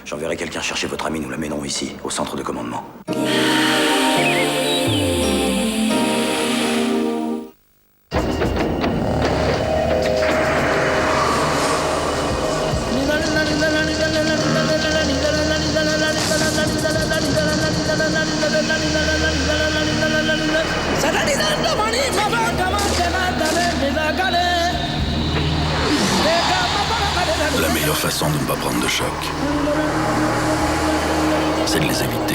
J'enverrai quelqu'un chercher votre amie, nous la mènerons ici, au centre de commandement. La meilleure façon de ne pas prendre de choc, c'est de les éviter.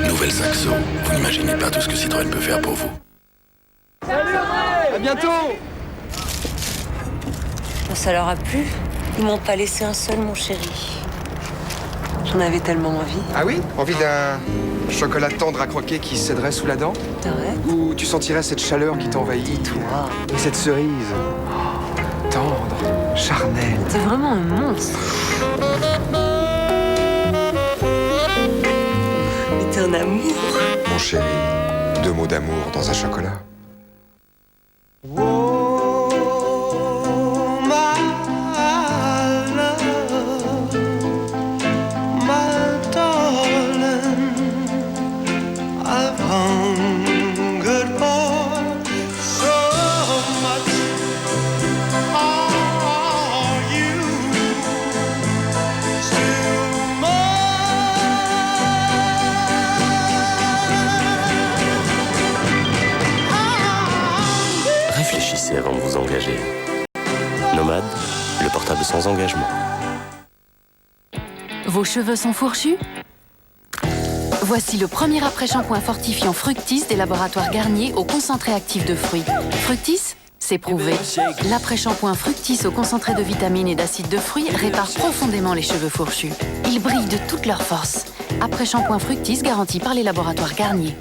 Nouvelle Saxo, vous n'imaginez pas tout ce que Citroën peut faire pour vous. Salut Audrey, à bientôt. Ça leur a plu. Ils m'ont pas laissé un seul, mon chéri. J'en avais tellement envie. Ah oui? Envie d'un chocolat tendre à croquer qui céderait sous la dent? T'arrêtes? Ou tu sentirais cette chaleur qui t'envahit? Toi. Et cette cerise? Oh, tendre, charnelle. T'es vraiment un monstre. Mais t'es un amour. Mon chéri, 2 mots d'amour dans un chocolat. Réfléchissez avant de vous engager. Nomade, le portable sans engagement. Vos cheveux sont fourchus? Voici le premier après-shampoing fortifiant Fructis des laboratoires Garnier au concentré actif de fruits. Fructis, c'est prouvé. L'après-shampoing Fructis au concentré de vitamines et d'acide de fruits répare profondément les cheveux fourchus. Ils brillent de toute leur force. Après-shampoing Fructis garanti par les laboratoires Garnier.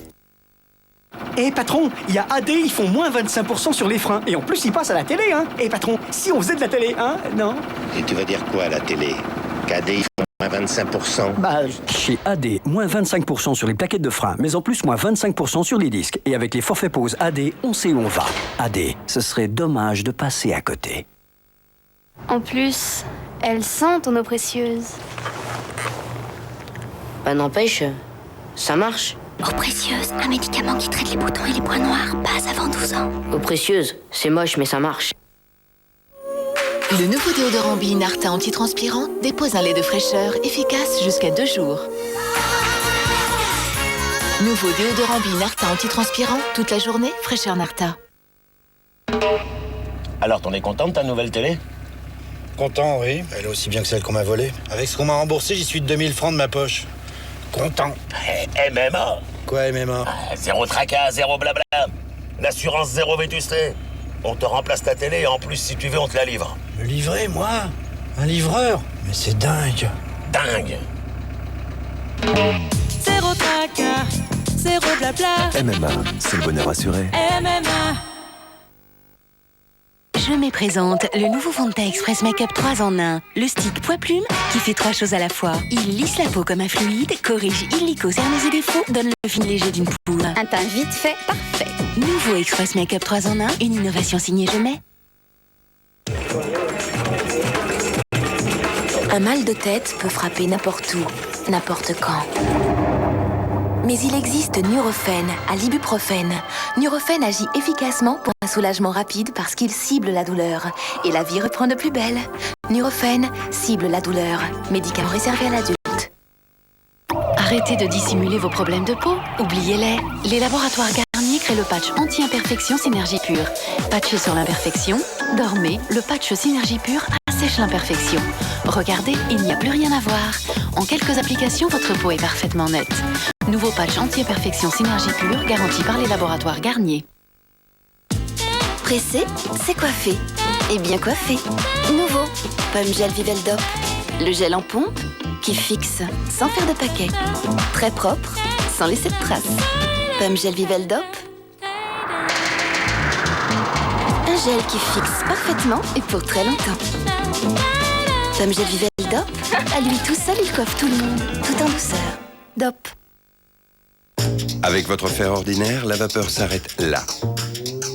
Eh patron, il y a AD, ils font moins 25% sur les freins. Et en plus, ils passent à la télé, hein. Eh patron, si on faisait de la télé, hein, non? Et tu vas dire quoi à la télé? Qu'AD, ils font moins 25%? Bah, Chez AD, moins 25% sur les plaquettes de frein, mais en plus moins 25% sur les disques. Et avec les forfaits pause AD, on sait où on va. AD, ce serait dommage de passer à côté. En plus, elles sentent ton eau précieuse. Bah n'empêche, ça marche. Eau précieuse, un médicament qui traite les boutons et les points noirs, passe avant 12 ans. Eau précieuse, c'est moche mais ça marche. Le nouveau déodorant Be Narta antitranspirant dépose un lait de fraîcheur efficace jusqu'à 2 jours. Nouveau déodorant Be Narta antitranspirant, toute la journée, fraîcheur Narta. Alors, t'en es content de ta nouvelle télé? Content, oui. Elle est aussi bien que celle qu'on m'a volée. Avec ce qu'on m'a remboursé, j'y suis de 2000 francs de ma poche. Content. MMA. Quoi, MMA? Zéro tracas, zéro blabla. L'assurance zéro vétusté. On te remplace ta télé et en plus, si tu veux, on te la livre. Me livrer, moi? Un livreur? Mais c'est dingue. Dingue. Zéro tracas, zéro blabla. MMA, c'est le bonheur assuré. MMA. Je me présente le nouveau fond de teint Express Make-up 3 en 1. Le stick poids-plume qui fait 3 choses à la fois. Il lisse la peau comme un fluide, corrige illico, cernes et défauts, donne le fin léger d'une poule. Un teint vite fait, parfait. Nouveau Express Make-up 3 en 1, une innovation signée Je mets. Un mal de tête peut frapper n'importe où, n'importe quand. Mais il existe Nurofen à l'ibuprofène. Nurofen agit efficacement pour un soulagement rapide parce qu'il cible la douleur. Et la vie reprend de plus belle. Nurofen cible la douleur. Médicament réservé à l'adulte. Arrêtez de dissimuler vos problèmes de peau. Oubliez-les. Les laboratoires Garnier créent le patch anti-imperfection Synergie Pure. Patché sur l'imperfection, dormez, le patch Synergie Pure assèche l'imperfection. Regardez, il n'y a plus rien à voir. En quelques applications, votre peau est parfaitement nette. Nouveau patch anti-imperfection Synergie Pure garanti par les laboratoires Garnier. Pressé, c'est coiffé. Et bien coiffé. Nouveau, Pomme Gel Viveldop. Le gel en pompe qui fixe sans faire de paquet. Très propre, sans laisser de traces. Pomme Gel Viveldop. Un gel qui fixe parfaitement et pour très longtemps. Pomme Gel Viveldop, à lui tout seul, il coiffe tout le monde, tout en douceur. Dop. Avec votre fer ordinaire, la vapeur s'arrête là.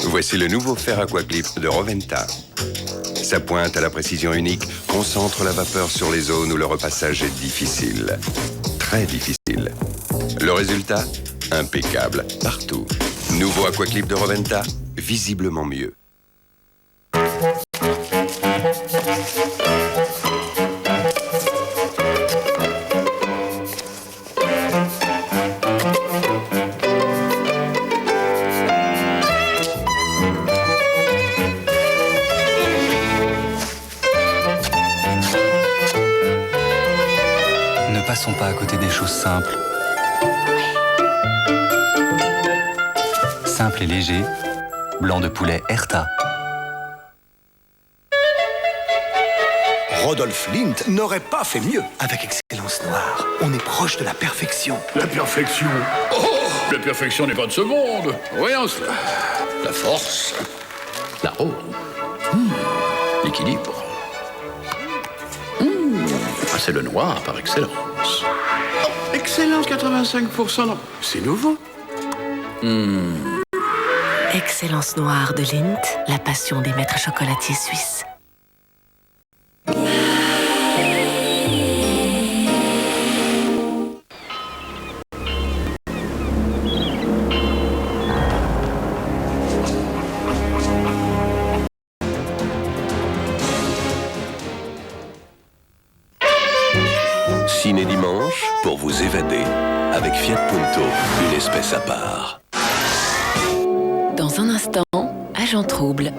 Voici le nouveau fer Aquaclip de Roventa. Sa pointe à la précision unique concentre la vapeur sur les zones où le repassage est difficile. Très difficile. Le résultat? Impeccable, partout. Nouveau Aquaclip de Roventa, visiblement mieux. Ne passons pas à côté des choses simples. Simple et léger, blanc de poulet Herta. Rodolphe Lint n'aurait pas fait mieux. Avec Excellence Noire, on est proche de la perfection. La perfection? Oh, la perfection n'est pas de ce monde. Voyons cela. La force, l'arôme, l'équilibre. Ah, c'est le noir par excellence. Oh, excellence 85%. Non, c'est nouveau. Excellence Noire de Lindt, la passion des maîtres chocolatiers suisses. Ciné dimanche, pour vous évader, avec Fiat Punto, une espèce à part. Dans un instant, Agent Trouble.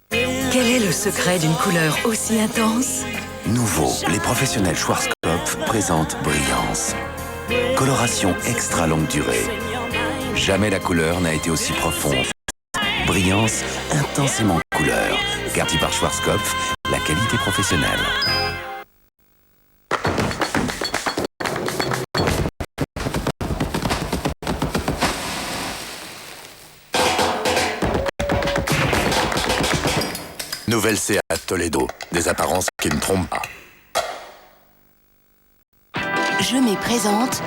Quel est le secret d'une couleur aussi intense? Nouveau, les professionnels Schwarzkopf présentent Brillance. Coloration extra longue durée. Jamais la couleur n'a été aussi profonde. Brillance intensément couleur. Garantie par Schwarzkopf, la qualité professionnelle. Nouvelle Seat Toledo. Des apparences qui ne trompent pas. Je m'y présente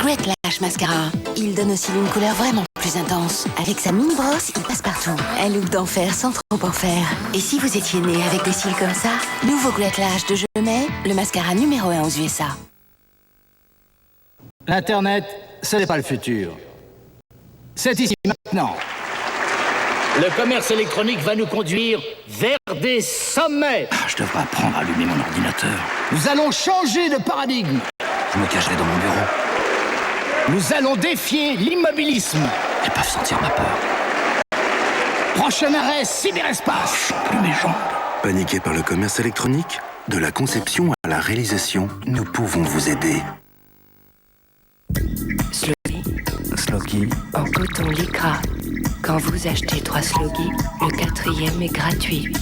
Great Lash Mascara. Il donne aussi une couleur vraiment plus intense. Avec sa mini brosse, il passe partout. Un look d'enfer sans trop en faire. Et si vous étiez né avec des cils comme ça, nouveau Great Lash de Je mets, le mascara numéro 1 aux USA. L'Internet, ce n'est pas le futur. C'est ici maintenant. Le commerce électronique va nous conduire vers des sommets. Je devrais apprendre à allumer mon ordinateur. Nous allons changer de paradigme. Je me cacherai dans mon bureau. Nous allons défier l'immobilisme. Ils peuvent sentir ma peur. Prochain arrêt, cyberespace. Plus mes jambes. Paniqué par le commerce électronique? De la conception à la réalisation, nous pouvons vous aider. Sloggy en coton lycra. Quand vous achetez 3 Sloggy, le 4e est gratuit.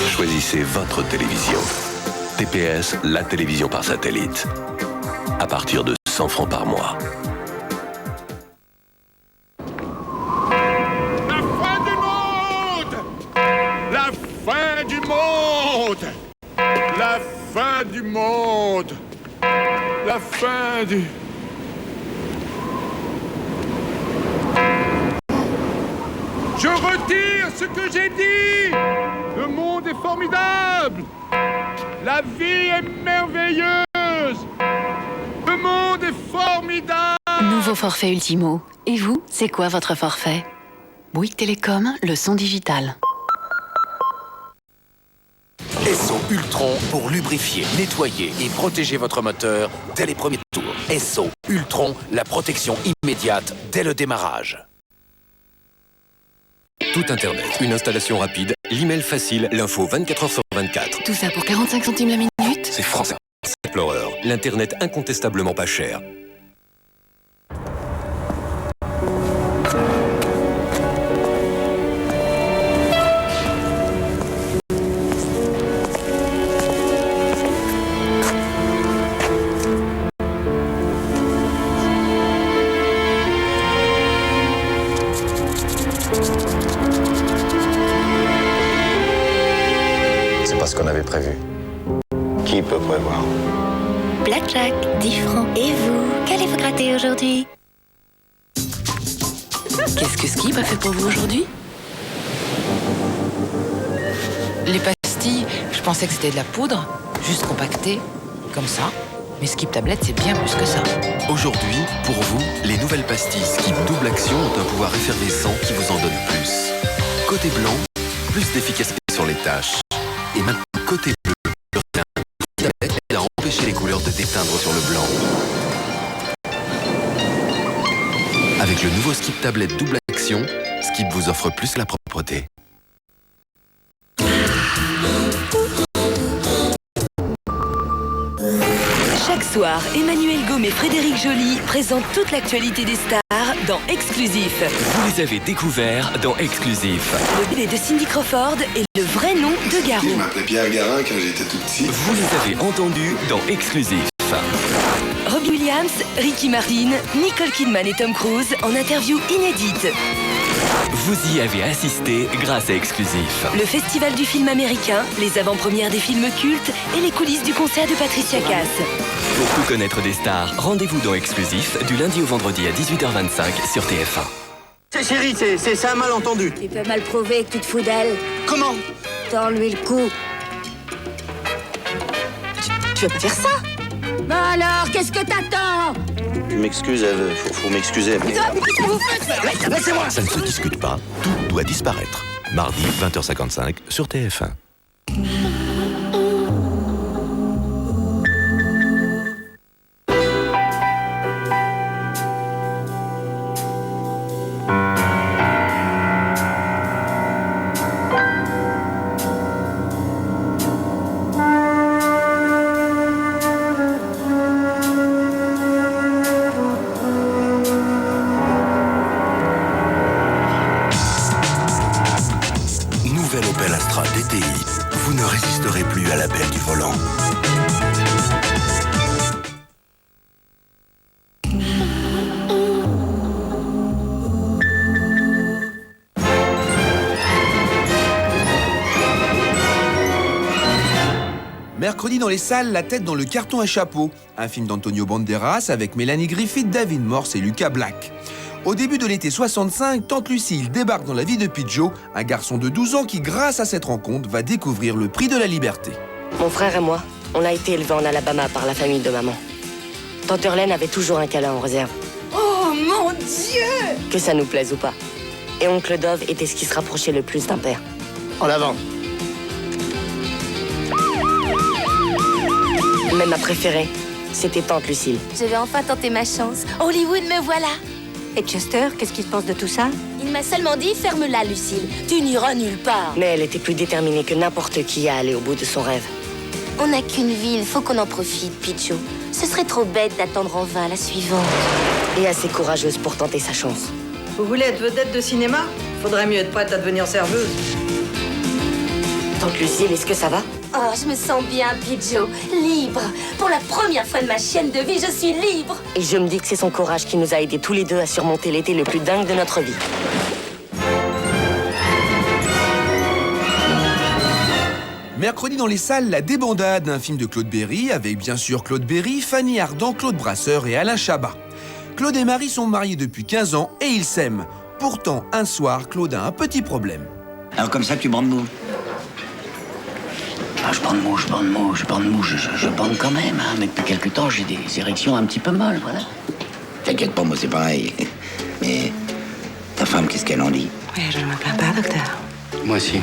Choisissez votre télévision. TPS, la télévision par satellite. À partir de 100 francs par mois. La fin du monde! La fin du monde! La fin du monde! La fin du... Je retire ce que j'ai dit! Le monde est formidable! La vie est merveilleuse! Le monde est formidable! Nouveau forfait Ultimo. Et vous, c'est quoi votre forfait? Bouygues Télécom, le son digital. Esso Ultron pour lubrifier, nettoyer et protéger votre moteur dès les premiers tours. Esso Ultron, la protection immédiate dès le démarrage. Tout Internet, une installation rapide, l'email facile, l'info 24h/24. Tout ça pour 45 centimes la minute? C'est français. Explorer, l'Internet incontestablement pas cher. Blackjack, 10 francs. Et vous, qu'allez-vous gratter aujourd'hui? Qu'est-ce que Skip a fait pour vous aujourd'hui? Les pastilles, je pensais que c'était de la poudre, juste compactée, comme ça. Mais Skip Tablette, c'est bien plus que ça. Aujourd'hui, pour vous, les nouvelles pastilles Skip Double Action ont un pouvoir effervescent qui vous en donne plus. Côté blanc, plus d'efficacité sur les tâches. Et maintenant, côté bleu, le tablette aide à empêcher les couleurs de déteindre sur le blanc. Avec le nouveau Skip Tablette Double Action, Skip vous offre plus la propreté. Chaque soir, Emmanuel Gaume et Frédéric Joly présentent toute l'actualité des stars dans Exclusif. Vous les avez découverts dans Exclusif. Le bébé de Cindy Crawford et le vrai nom de Garou. Je m'appelais Pierre Garin quand j'étais tout petit. Vous les avez entendus dans Exclusif. Robbie Williams, Ricky Martin, Nicole Kidman et Tom Cruise en interview inédite. Vous y avez assisté grâce à Exclusif. Le festival du film américain, les avant-premières des films cultes et les coulisses du concert de Patricia Cass. Pour tout connaître des stars, rendez-vous dans Exclusif du lundi au vendredi à 18h25 sur TF1. Chérie, c'est un malentendu. Tu peux mal prouver que tu te fous d'elle. Comment? Tends-lui le cou. Tu vas pas faire ça? Bah alors, qu'est-ce que t'attends? Je m'excuse, faut m'excuser. Laissez-moi. Ça ne se discute pas, tout doit disparaître. Mardi, 20h55 sur TF1. Vous ne résisterez plus à l'appel du volant. Mercredi dans les salles, La tête dans le carton à chapeau, un film d'Antonio Banderas avec Mélanie Griffith, David Morse et Lucas Black. Au début de l'été 65, Tante Lucille débarque dans la vie de Pidgeot, un garçon de 12 ans qui, grâce à cette rencontre, va découvrir le prix de la liberté. Mon frère et moi, on a été élevés en Alabama par la famille de maman. Tante Hurlaine avait toujours un câlin en réserve. Oh mon Dieu! Que ça nous plaise ou pas. Et oncle Dove était ce qui se rapprochait le plus d'un père. En avant. Mais ma préférée, c'était Tante Lucille. Je vais enfin tenter ma chance. Hollywood, me voilà. Et Chester, qu'est-ce qu'il pense de tout ça? Il m'a seulement dit, ferme-la, Lucille. Tu n'iras nulle part. Mais elle était plus déterminée que n'importe qui à aller au bout de son rêve. On n'a qu'une vie, il faut qu'on en profite, Pichot. Ce serait trop bête d'attendre en vain la suivante. Et assez courageuse pour tenter sa chance. Vous voulez être vedette de cinéma? Faudrait mieux être prête à devenir serveuse. Tante Lucille, est-ce que ça va? Oh, je me sens bien, Pichot. Libre. Pour la première fois de ma chienne de vie, je suis libre. Et je me dis que c'est son courage qui nous a aidés tous les deux à surmonter l'été le plus dingue de notre vie. Mercredi dans les salles, La débandade, un film de Claude Berry, avec bien sûr Claude Berry, Fanny Ardant, Claude Brasseur et Alain Chabat. Claude et Marie sont mariés depuis 15 ans et ils s'aiment. Pourtant, un soir, Claude a un petit problème. Alors comme ça, tu bandes mou. Ah, je bande mou, je bande quand même, hein, mais depuis quelque temps, j'ai des érections un petit peu molles, voilà. T'inquiète pas, moi c'est pareil. Mais ta femme, qu'est-ce qu'elle en dit? Oui, je ne me plains pas, docteur. Moi aussi.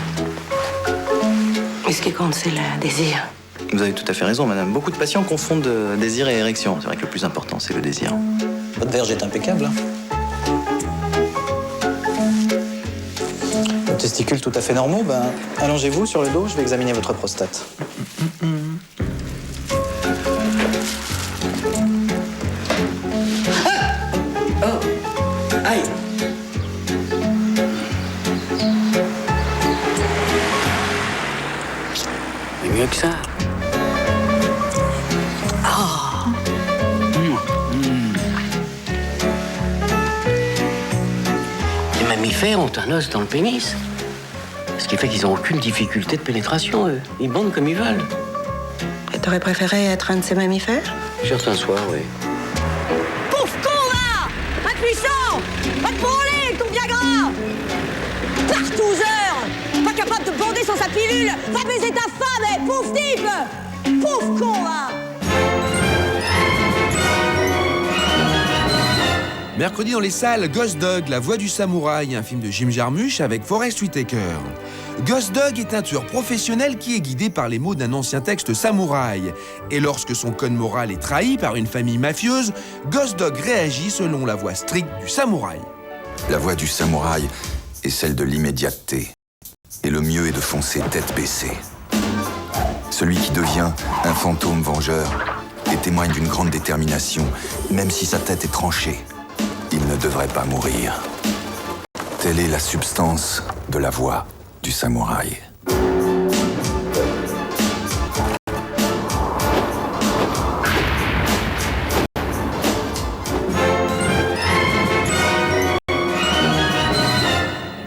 Mais ce qui compte, c'est le désir. Vous avez tout à fait raison, madame. Beaucoup de patients confondent désir et érection. C'est vrai que le plus important, c'est le désir. Votre verge est impeccable, hein. Vos testicules tout à fait normaux, allongez-vous sur le dos, je vais examiner votre prostate. Aïe! Mais mieux que ça. Oh. Les mammifères ont un os dans le pénis. Ce qui fait qu'ils n'ont aucune difficulté de pénétration, eux. Ils bandent comme ils veulent. Et t'aurais préféré être un de ces mammifères? Certains soirs, oui. Pauvre con, là! Impuissant! Va te branler avec ton Viagra! Partouzeur! Pas capable de bander sans sa pilule! Va baiser ta femme, pauvre type! Pauvre con, là! Mercredi dans les salles, Ghost Dog, La Voix du Samouraï, un film de Jim Jarmusch avec Forest Whitaker. Ghost Dog est un tueur professionnel qui est guidé par les mots d'un ancien texte samouraï. Et lorsque son code moral est trahi par une famille mafieuse, Ghost Dog réagit selon la voix stricte du samouraï. La voix du samouraï est celle de l'immédiateté. Et le mieux est de foncer tête baissée. Celui qui devient un fantôme vengeur et témoigne d'une grande détermination, même si sa tête est tranchée. Il ne devrait pas mourir. Telle est la substance de la voix du samouraï.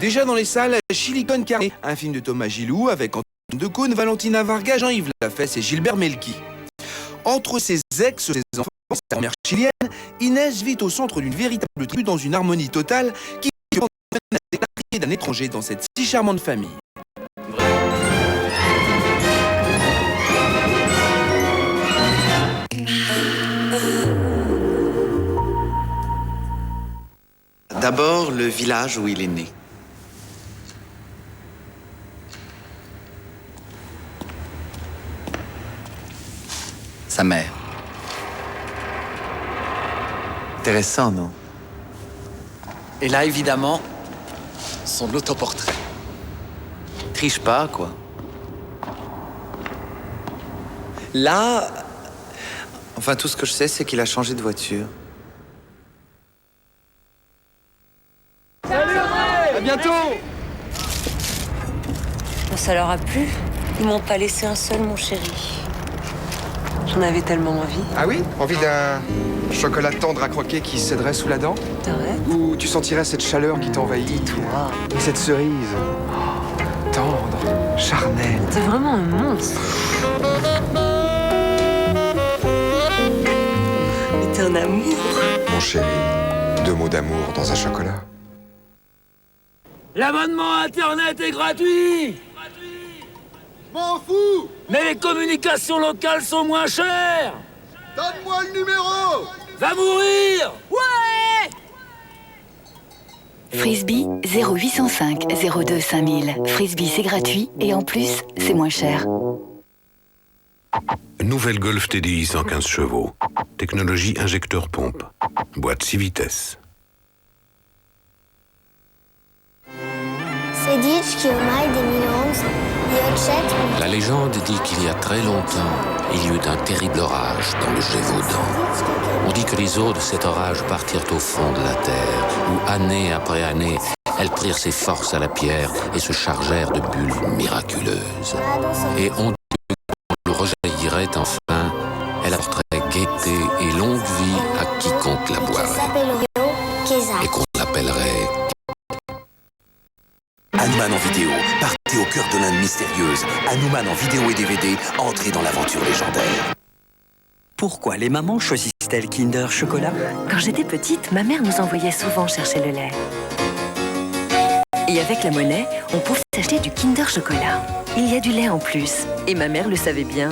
Déjà dans les salles, Silicon Carne, un film de Thomas Gilou avec Antoine Decaune, Valentina Varga, Jean-Yves Lafesse et Gilbert Melki. Entre ses ex, ses enfants, sa mère chilienne, Inès vit au centre d'une véritable tribu dans une harmonie totale qui est d'un étranger dans cette si charmante famille. D'abord, le village où il est né. Sa mère. Intéressant, non? Et là, évidemment, son autoportrait. Triche pas, quoi. Là, enfin, tout ce que je sais, c'est qu'il a changé de voiture. Salut, à bientôt! Ça leur a plu. Ils m'ont pas laissé un seul, mon chéri. J'en avais tellement envie. Ah oui? Envie d'un chocolat tendre à croquer qui céderait sous la dent? T'arrêtes? Ou tu sentirais cette chaleur qui t'envahit? Toi. Et cette cerise. Oh, tendre, charnelle. T'es vraiment un monstre. Mais t'es un amour. Mon chéri, 2 mots d'amour dans un chocolat. L'abonnement Internet est gratuit. M'en fous! Mais les communications locales sont moins chères. Donne-moi le numéro! Va mourir! Ouais! Frisbee 0805 02 5000. Frisbee, c'est gratuit et en plus, c'est moins cher. Nouvelle Golf TDI 115 chevaux. Technologie injecteur pompe. Boîte 6 vitesses. C'est Ditch qui ormai des millions. La légende dit qu'il y a très longtemps, il y eut un terrible orage dans le Gévaudan. On dit que les eaux de cet orage partirent au fond de la terre, où année après année, elles prirent ses forces à la pierre et se chargèrent de bulles miraculeuses. Et on dit que l'eau rejaillirait enfin, elle apporterait gaieté et longue vie à quiconque la boirait. Et qu'on l'appellerait Hanuman en vidéo, partez au cœur de l'Inde mystérieuse. Hanuman en vidéo et DVD, entrez dans l'aventure légendaire. Pourquoi les mamans choisissent-elles Kinder Chocolat? Quand j'étais petite, ma mère nous envoyait souvent chercher le lait. Et avec la monnaie, on pouvait acheter du Kinder Chocolat. Il y a du lait en plus. Et ma mère le savait bien.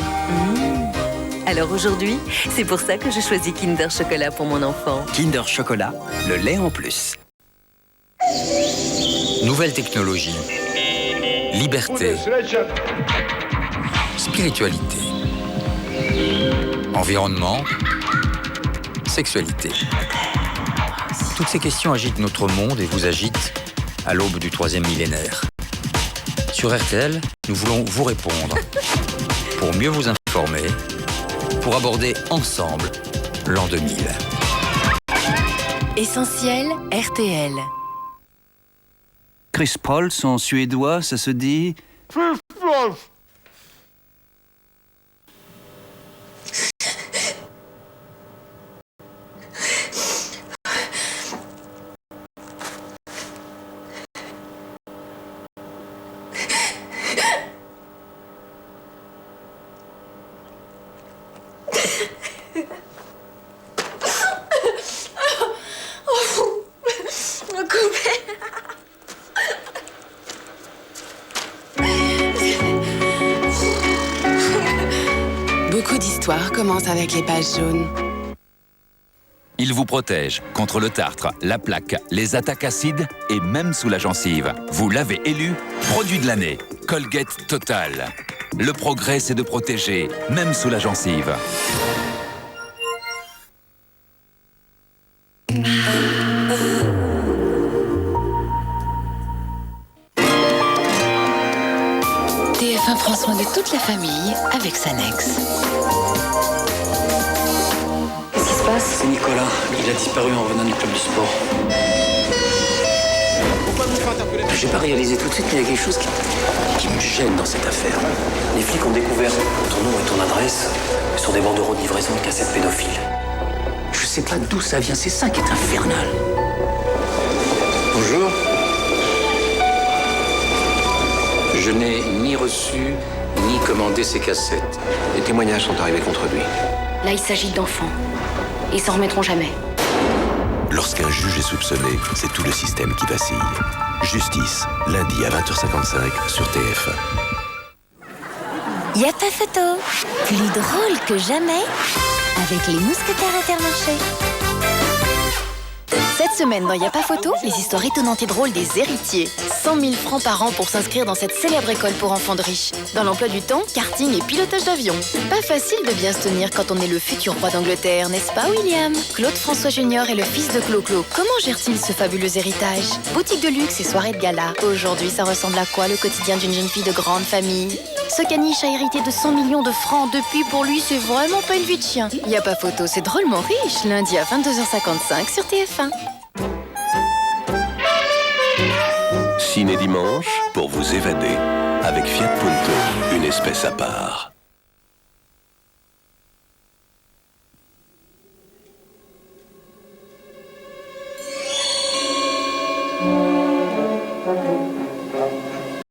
Alors aujourd'hui, c'est pour ça que je choisis Kinder Chocolat pour mon enfant. Kinder Chocolat, le lait en plus. Nouvelle technologie, liberté, spiritualité, environnement, sexualité. Toutes ces questions agitent notre monde et vous agitent à l'aube du 3e millénaire. Sur RTL, nous voulons vous répondre pour mieux vous informer, pour aborder ensemble l'an 2000. Essentiel RTL. Chris Prolls en suédois, ça se dit... L'histoire commence avec les pages jaunes. Il vous protège contre le tartre, la plaque, les attaques acides et même sous la gencive. Vous l'avez élu produit de l'année. Colgate Total. Le progrès, c'est de protéger, même sous la gencive. TF1 prend soin de toute la famille avec Sanex. Qu'est-ce qui se passe? C'est Nicolas. Il a disparu en revenant du club du sport. J'ai pas réalisé tout de suite, mais il y a quelque chose qui me gêne dans cette affaire. Les flics ont découvert ton nom et ton adresse sur des banderoles de livraison de cassettes pédophiles. Je sais pas d'où ça vient, c'est ça qui est infernal. Bonjour. Je n'ai ni reçu, ni commandé ces cassettes. Les témoignages sont arrivés contre lui. Là, il s'agit d'enfants. Ils s'en remettront jamais. Lorsqu'un juge est soupçonné, c'est tout le système qui vacille. Justice, lundi à 20h55 sur TF1. Y a pas photo. Plus drôle que jamais avec les mousquetaires Intermarché. Cette semaine dans Y'a pas photo, les histoires étonnantes et drôles des héritiers. 100 000 francs par an pour s'inscrire dans cette célèbre école pour enfants de riches. Dans l'emploi du temps, karting et pilotage d'avion. Pas facile de bien se tenir quand on est le futur roi d'Angleterre, n'est-ce pas William? Claude François Junior est le fils de Clo-Clo. Comment gère-t-il ce fabuleux héritage? Boutique de luxe et soirée de gala. Aujourd'hui, ça ressemble à quoi le quotidien d'une jeune fille de grande famille? Ce caniche a hérité de 100 millions de francs. Depuis, pour lui, c'est vraiment pas une vie de chien. Y'a pas photo, c'est drôlement riche. Lundi à 22h55 sur TF1. Ciné dimanche pour vous évader avec Fiat Punto, une espèce à part.